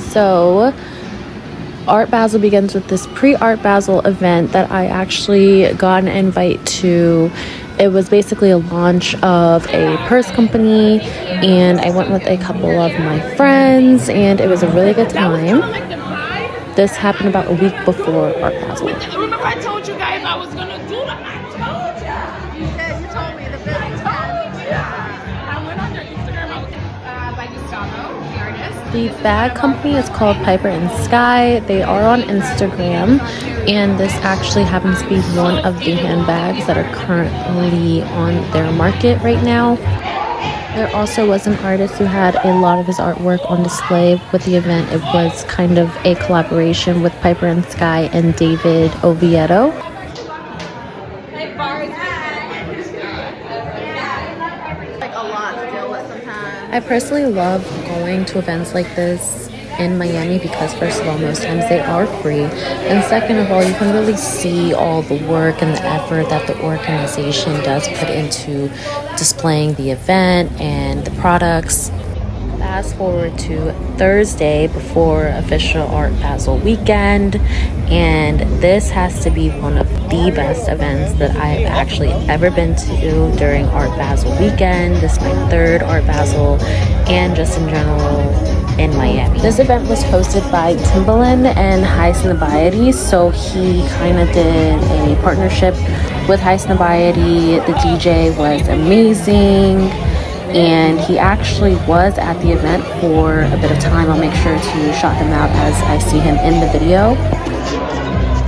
So Art Basel begins with this pre-Art Basel event that I actually got an invite to. It was basically a launch of a purse company, and I went with a couple of my friends, and it was a really good time. This happened about a week before Art Basel. Remember I told you guys I was gonna do that? I told you. You told me the business. I went on your Instagram. I was by Gustavo, the artist. The bag company is called Piper and Sky. They are on Instagram, and this actually happens to be one of the handbags that are currently on their market right now. There also was an artist who had a lot of his artwork on display with the event. It was kind of a collaboration with Piper and Sky and David Oviedo. I personally love going to events like this in Miami because, first of all, most times they are free, and second of all, you can really see all the work and the effort that the organization does put into displaying the event and the products. Fast forward to Thursday before official Art Basel weekend, and this has to be one of the best events that I've actually ever been to during Art Basel weekend. This is my third Art Basel, and just in general in Miami. This event was hosted by Timbaland and High Snobiety, so he kind of did a partnership with High Snobiety. The DJ was amazing, and he actually was at the event for a bit of time. I'll make sure to shout him out as I see him in the video.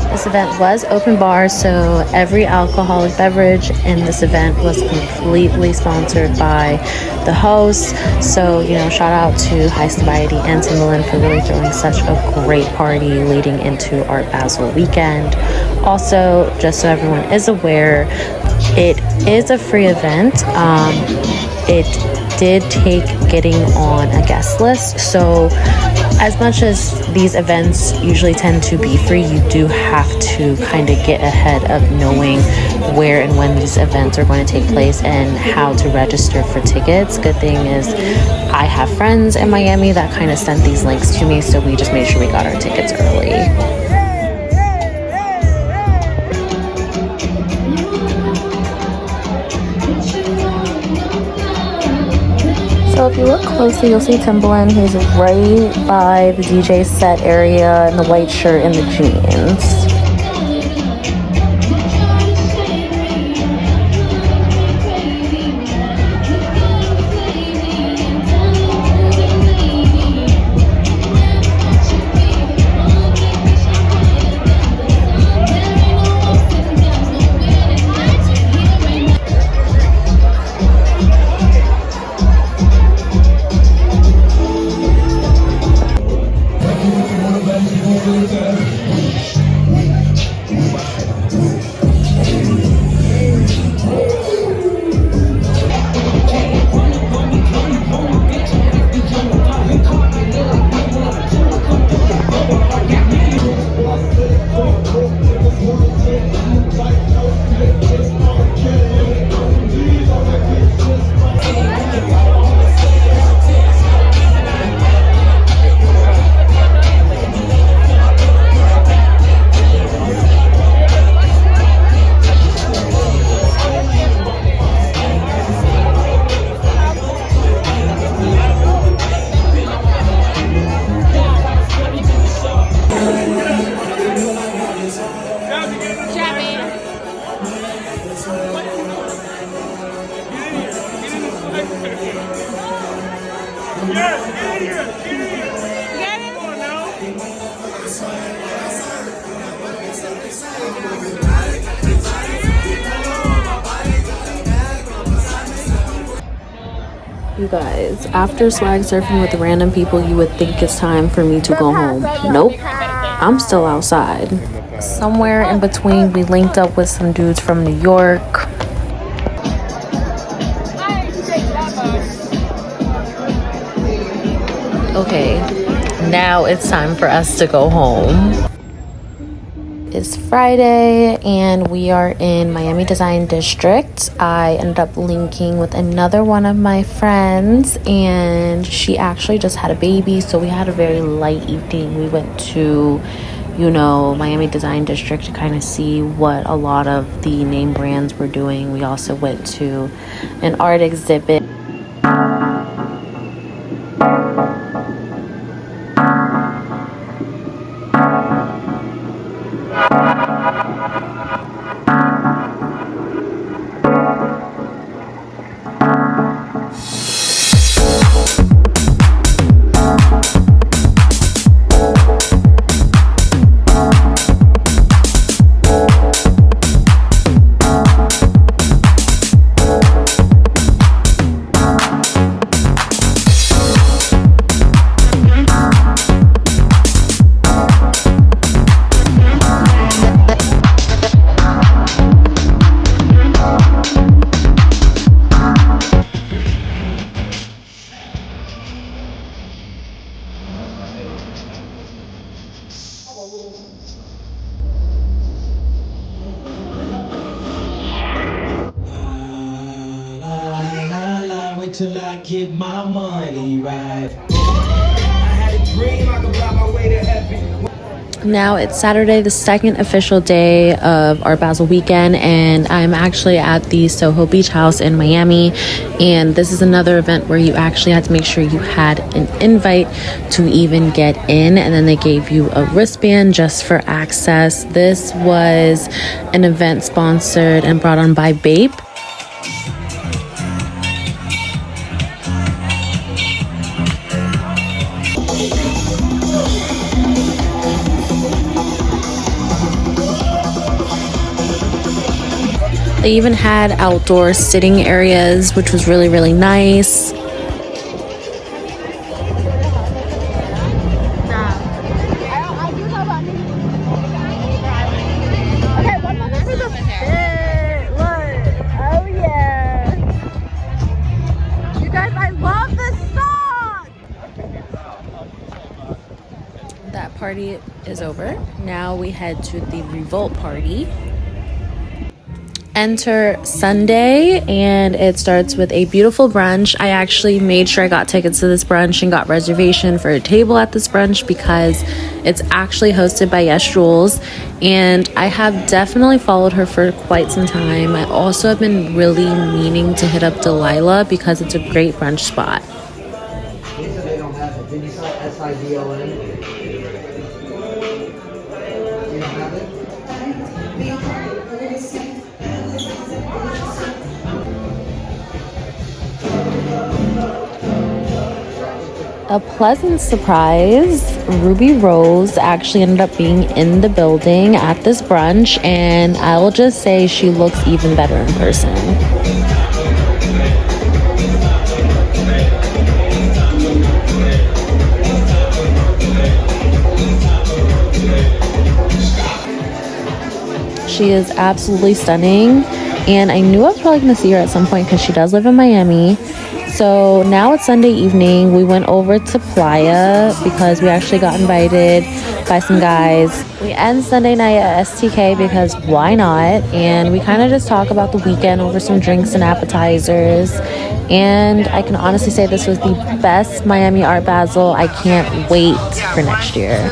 This event was open bar, so every alcoholic beverage in this event was completely sponsored by the host. So, shout out to High Snobiety and Timbaland for really throwing such a great party leading into Art Basel weekend. Also, just so everyone is aware, it is a free event. It did take getting on a guest list, so as much as these events usually tend to be free, you do have to kind of get ahead of knowing where and when these events are going to take place and how to register for tickets. Good thing is I have friends in Miami that kind of sent these links to me, so we just made sure we got our tickets early. So if you look closely, you'll see Timbaland. He's right by the DJ set area in the white shirt and the jeans. You guys, after swag surfing with random people, you would think it's time for me to go home. Nope, I'm still outside. Somewhere in between, we linked up with some dudes from New York. Okay, Now it's time for us to go home. It's Friday and we are in Miami Design District. I ended up linking with another one of my friends and she actually just had a baby, so we had a very light evening. We went to, Miami Design District to kind of see what a lot of the name brands were doing. We also went to an art exhibit. Till I get my money right. I had a dream I could buy my way to heaven. Now it's Saturday, the second official day of our Basel weekend, and I'm actually at the Soho Beach House in Miami. And this is another event where you actually had to make sure you had an invite to even get in, and then they gave you a wristband just for access. This was an event sponsored and brought on by Bape. They even had outdoor sitting areas, which was really, really nice. That party is over. Now we head to the Revolt party. Enter Sunday, and it starts with a beautiful brunch. I actually made sure I got tickets to this brunch and got reservation for a table at this brunch because it's actually hosted by Yes Jules, and I have definitely followed her for quite some time. I also have been really meaning to hit up Delilah because it's a great brunch spot. They don't have it. Did you saw SIDON? You don't have it? A pleasant surprise, Ruby Rose actually ended up being in the building at this brunch, and I will just say she looks even better in person. She is absolutely stunning, and I knew I was probably going to see her at some point because she does live in Miami. So now it's Sunday evening. We went over to Playa because we actually got invited by some guys. We end Sunday night at STK because why not? And we kind of just talk about the weekend over some drinks and appetizers. And I can honestly say this was the best Miami Art Basel. I can't wait for next year.